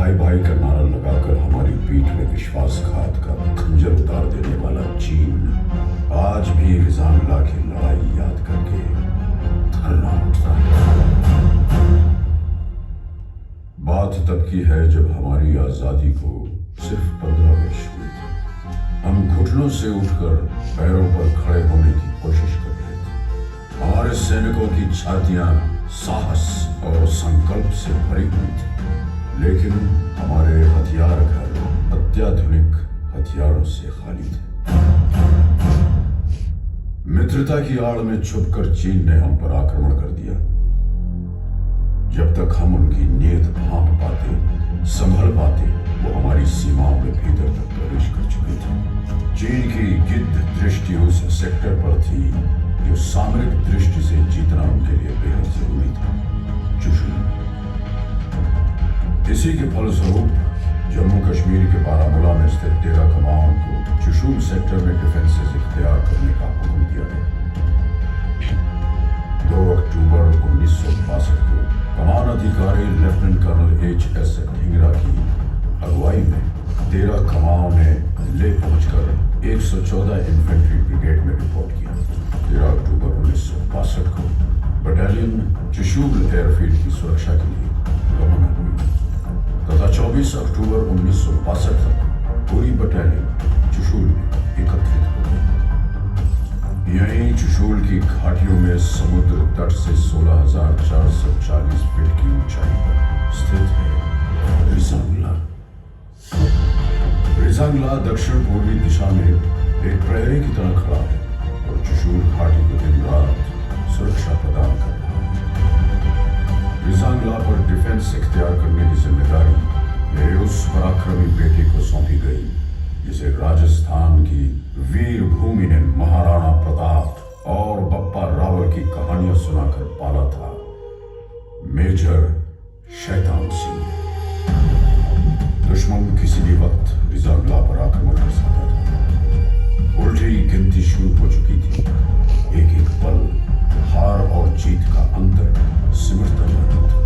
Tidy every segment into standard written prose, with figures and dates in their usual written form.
भाई भाई का नारा लगाकर हमारी पीठ में विश्वासघात का खंजर उतार देने वाला चीन आज भी रिजांगला की लड़ाई याद करके थर्रा उठता है। बात तब की है जब हमारी आजादी को सिर्फ 15 वर्ष हुए थे। हम घुटनों से उठकर पैरों पर खड़े होने की कोशिश कर रहे थे। हमारे सैनिकों की छातियां साहस और संकल्प से भरी हुई थी, लेकिन हमारे हथियार घर अत्याधुनिक हथियारों से खाली थे। मित्रता की आड़ में छुपकर चीन ने हम पर आक्रमण कर दिया। जब तक हम उनकी नीयत भांप पाते, संभल पाते, वो हमारी सीमाओं में भीतर तक प्रवेश कर चुके थे। चीन की गिद्ध दृष्टि उस सेक्टर पर थी जो सामरिक दृष्टि से जीतना उनके लिए बेहद जरूरी था, चुशुल। इसी के फलस्वरूप जम्मू कश्मीर के बारामूला में स्थित डेरा कमांड को चुशुल सेक्टर में डिफेंसेस इख्तियार करने का हुक्म दिया गया। 2 अक्टूबर 1962 को कमान अधिकारी लेफ्टिनेंट कर्नल H.S. ढींगरा की अगुवाई में डेरा कमांड ने ले पहुंचकर 114 इन्फेंट्री ब्रिगेड में रिपोर्ट किया। 13 अक्टूबर 1962 को बटालियन चुशुल एयरफील्ड की सुरक्षा के लिए रवाना हुई तथा 24 अक्टूबर 1962 तक पूरी बटालियन चुशुल में एकत्रित हो गई। यहीं चुशुल की घाटियों में समुद्र तट से 16,440 फीट की ऊंचाई पर स्थित है रिजांगला। रिजांगला दक्षिण पूर्वी दिशा में एक प्रहरी की तरह खड़ा है और चुशुल घाटी को दिन रात सुरक्षा प्रदान कर रहा है। रिजांगला पर डिफेंस इख्तियार करने की जिम्मेदारी मेरे उस पराक्रमी बेटे को सौंपी गई जिसे राजस्थान की वीर भूमि ने महाराणा प्रताप और बप्पा रावल की कहानियां सुनाकर पाला था, मेजर शैतान सिंह। दुश्मन किसी भी वक्त रिजांगला पर आक्रमण कर सकता था। उल्टी गिनती शुरू हो चुकी थी। एक एक पल हार और जीत का अंतर सिमटता जा रहा था।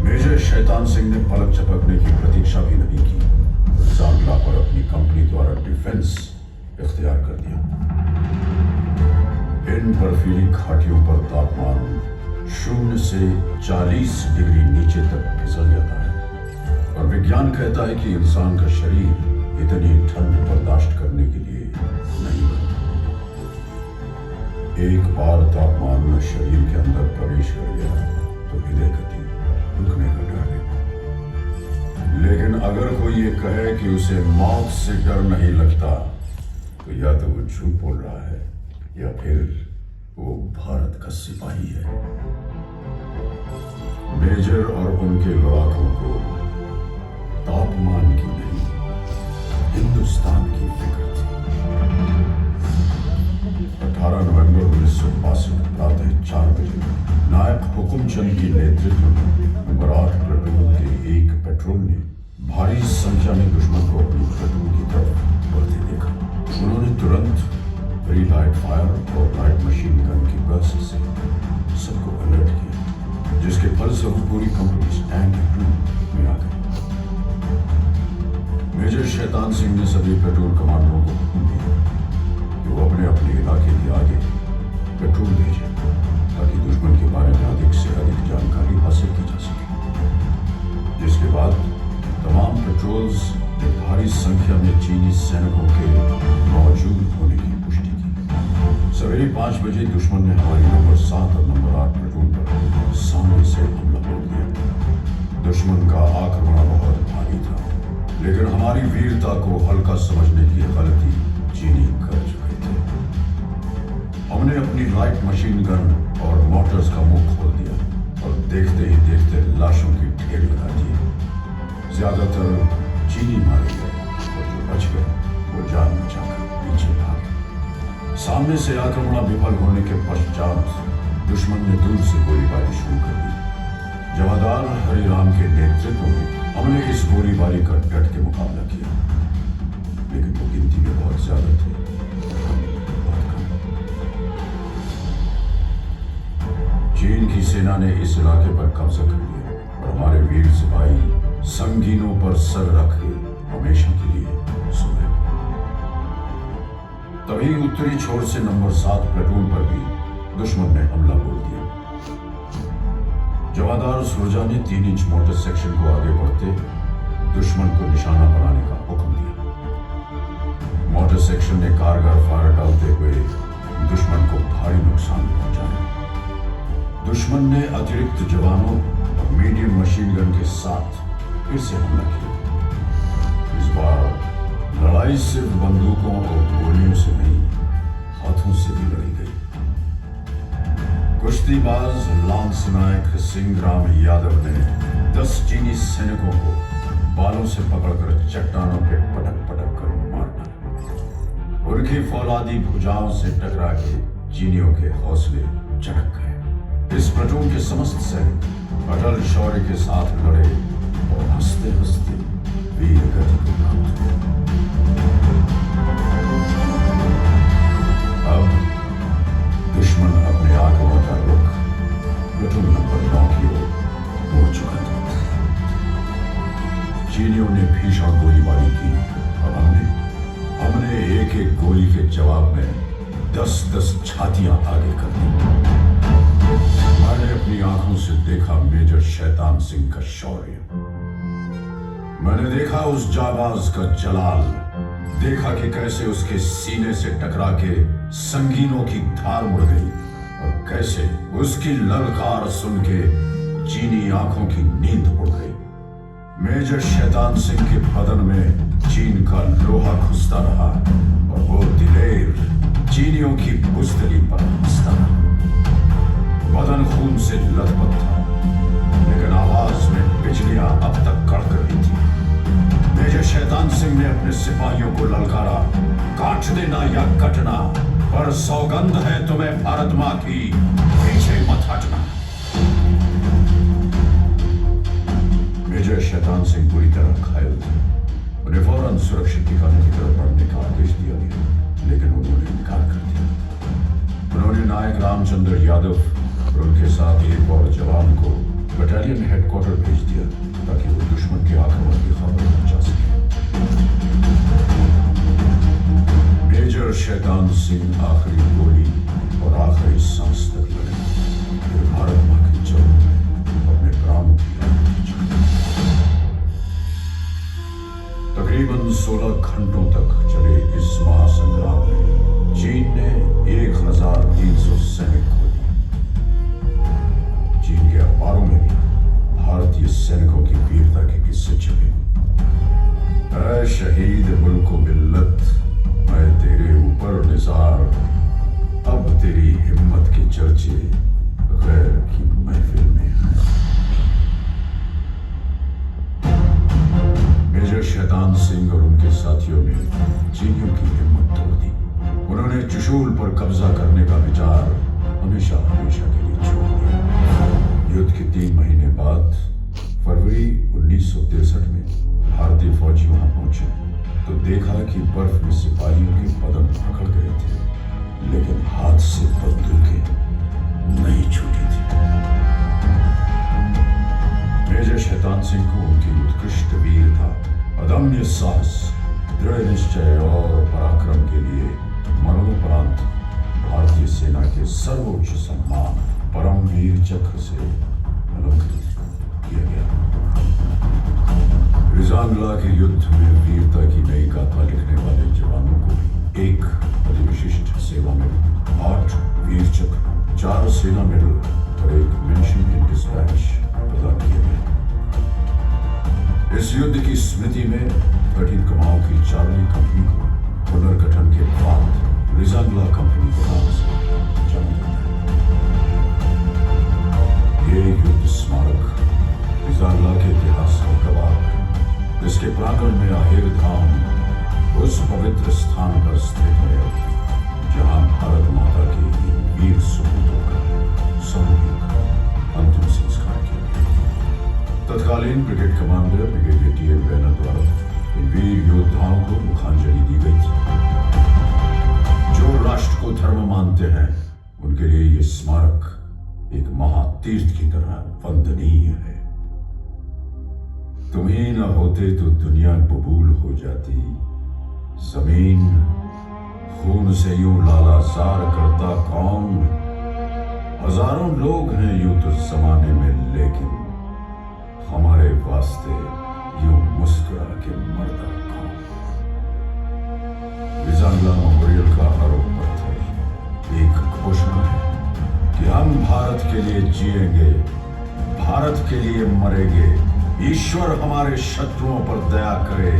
मेजर शैतान सिंह ने पलक झपकने की प्रतीक्षा भी नहीं की, रिजांगला पर अपनी कंपनी द्वारा डिफेंस इख्तियार कर दिया। इन बर्फीली घाटियों पर तापमान 0 से 40 डिग्री नीचे तक फिसल जाता है और विज्ञान कहता है कि इंसान का शरीर इतनी ठंड बर्दाश्त करने के लिए नहीं बनता। एक बार तापमान में शरीर के अंदर प्रवेश कर गया तो हृदय गति रुकने का डर है। लेकिन अगर कोई ये कहे कि उसे मौत से डर नहीं लगता तो या तो वो झूठ बोल रहा है या फिर वो भारत का सिपाही है। मेजर और उनके लड़ाकों को तापमान की नहीं, हिंदुस्तान की फिक्र थी। 18 नवंबर 1962 प्रातः 4 बजे नायक हुकुमचंद की नेतृत्व में नंबर 8 प्लेटून के एक पेट्रोल ने भारी संख्या में दुश्मन को अपनी प्लेटून की तरफ बढ़ते देखा। उन्होंने तुरंत प्री लाइट फायर और लाइट मशीन गन की बर्स्ट से सबको अलर्ट किया, जिसके फलस्वरूप पूरी कंपनी स्टैंड में आ गई। मेजर शैतान सिंह ने सभी पेट्रोल कमांडरों को हुक्म दिया कि वो अपने अपने इलाके के आगे पेट्रोल भेजें ताकि दुश्मन के बारे में अधिक से अधिक जानकारी हासिल की जा सके। जिसके बाद तमाम पेट्रोल्स ने भारी संख्या में चीनी सैनिकों के मौजूद होने की पुष्टि की। सवेरे 5 बजे दुश्मन ने हमारी नंबर 7 और नंबर 8 पेट्रोल पर सामने से हमला बोल दिया। दुश्मन का आक्रमण बहुत भारी था, लेकिन हमारी वीरता को हल्का समझने की गलती चीनी कर चुके थे। हमने अपनी लाइट मशीन गन और मोटर्स का मुंह खोल दिया और देखते ही देखते लाशों की ढेर लगा दिए। ज्यादातर चीनी मारे गए और जो बच गए वो जान बचाकर पीछे भागे। सामने से आक्रमण विफल होने के पश्चात दुश्मन ने दूर से गोलीबारी शुरू कर दी। जमादार हरिराम के नेतृत्व में हमने इस गोलीबारी का डट के मुकाबला किया, लेकिन वो गिनती में बहुत ज्यादा थे और हम बहुत कम। चीन की सेना ने इस इलाके पर कब्जा कर लिया और हमारे वीर सिपाही संगीनों पर सर रख के हमेशा के लिए सो गए। तभी उत्तरी छोर से नंबर 7 प्लेटून पर भी दुश्मन ने हमला बोल दिया। जवादार सुरजा ने 3 इंच मोटर सेक्शन को आगे बढ़ते दुश्मन को निशाना बनाने का हुक्म दिया। मोटर सेक्शन ने कारगर फायर डालते हुए दुश्मन को भारी नुकसान पहुंचाया। दुश्मन ने अतिरिक्त जवानों और मीडियम मशीन गन के साथ फिर से हमला किया। इस बार लड़ाई सिर्फ बंदूकों और गोलियों से नहीं, हाथों से भी लड़ी गई। कुश्तीबाज लांस नायक सिंहराम यादव ने 10 चीनी सैनिकों को बालों से पकड़कर चट्टानों पे पटक पटक कर मार डाला। उनकी फौलादी भुजाओं से टकरा के चीनियों के हौसले चटक गए। इस प्लेटून के समस्त सैनिक अटल शौर्य के साथ लड़े और हंसते हंसते वीर गति को प्राप्त हुए। अब दुश्मन अपने आक्रमण का रुख प्लेटून नंबर 9 की ओर मोड़ चुका था। चीनियों ने भीषण गोलीबारी की और हमने एक एक गोली के जवाब में 10-10 छातियां आगे कर दी। मैंने अपनी आंखों से देखा मेजर शैतान सिंह का शौर्य। मैंने देखा उस जाबाज का जलाल। देखा कि कैसे उसके सीने से टकरा के संगीनों की धार मुड़ गई और कैसे उसकी ललकार सुन के चीनी आंखों की नींद उड़ गई। मेजर शैतान सिंह के बदन में चीन का लोहा घुसता रहा और वो दिलेर चीनियों की बुज़दिली पर हंसता रहा। बदन खून से लथपथ था, लेकिन आवाज में बिजलियां अब तक कड़क रही थी। मेजर शैतान सिंह ने अपने सिपाहियों को ललकारा, काट देना या कटना, पर सौगंध है तुम्हें भारत मां की, पीछे मत हटना। मेजर शैतान सिंह बुरी तरह घायल थे। उन्हें फौरन सुरक्षित ठिकाने की तरफ बढ़ने का आदेश दिया गया, लेकिन उन्होंने इनकार कर दिया। उन्होंने नायक रामचंद्र यादव और उनके साथ एक और जवान को बटालियन हेडक्वार्टर भेज दिया ताकि वो दुश्मन के आक्रमण की खबर पहुंचा सके। मेजर शैतान सिंह आखिरी गोली और आखिरी सांस तक लड़े, फिर भारत मां की चरणों में अपने प्राणों की आहुति दी। तकरीबन 16 घंटों तक चले इस महासंग्राम में चीन ने 1300 सैनिक खो दिए। चीन के अखबारों में भी भारतीय सैनिकों की वीरता के किस्से छपे। ऐ शहीद मुल्क मिल्लत, मैं तेरे ऊपर निसार, अब तेरी हिम्मत के चर्चे गैर की महफिल में हैं। मेजर शैतान सिंह और उनके साथियों ने चीनियों की हिम्मत तोड़ दी। उन्होंने चुशूल पर कब्जा करने का विचार हमेशा हमेशा के लिए छोड़ दिया। युद्ध के 3 महीने बाद फरवरी 1963 में भारतीय फौजी वहां पहुंचे तो देखा कि बर्फ में सिपाहियों के बदन पकड़ गए थे, लेकिन हाथ से बंदूकें नहीं छूटी थी। मेजर शैतान सिंह को उनकी उत्कृष्ट वीरता, अदम्य साहस, दृढ़ निश्चय और पराक्रम के लिए मरणोपरांत भारतीय सेना के सर्वोच्च सम्मान परमवीर चक्र से अलंकृत किया गया। रिजांगला के युद्ध में वीरता की नई गाथा लिखने वाले जवानों को भी एक अति विशिष्ट सेवा मेडल, 8 वीर चक्र, 4 सेना मेडल और 1 मेंशन इन डिस्पैच प्रदान किया गया। इस युद्ध की स्मृति में 13 कमाओं की चार्ली कंपनी को पुनर्गठन के बाद रिजांगला कंपनी के नाम से जाना जाता है। ये युद्ध स्मारक रिजांगला के इतिहास का गवाह है, जिसके प्रांगण में आहेर धाम उस पवित्र स्थान पर स्थित है जहां भारत माता के वीर सपूतों का सामूहिक अंतिम संस्कार किया गया। तत्कालीन brigade commander brigadier TN. Raina द्वारा इन वीर योद्धाओं को मुखांजलि दी गई थी। जो राष्ट्र को धर्म मानते हैं उनके लिए यह स्मारक एक महातीर्थ की तरह वंदनीय है। तुम ही न होते तो दुनिया बबूल हो जाती। जमीन खून से यूं लालाजार करता कौन? हजारों लोग हैं यूं तो जमाने में, लेकिन हमारे वास्ते यूं मुस्कुरा के मरदा कौन? विजांगला मेमोरियल का आरोप पत्र एक घोषणा है कि हम भारत के लिए जिएंगे, भारत के लिए मरेंगे। ईश्वर हमारे शत्रुओं पर दया करे।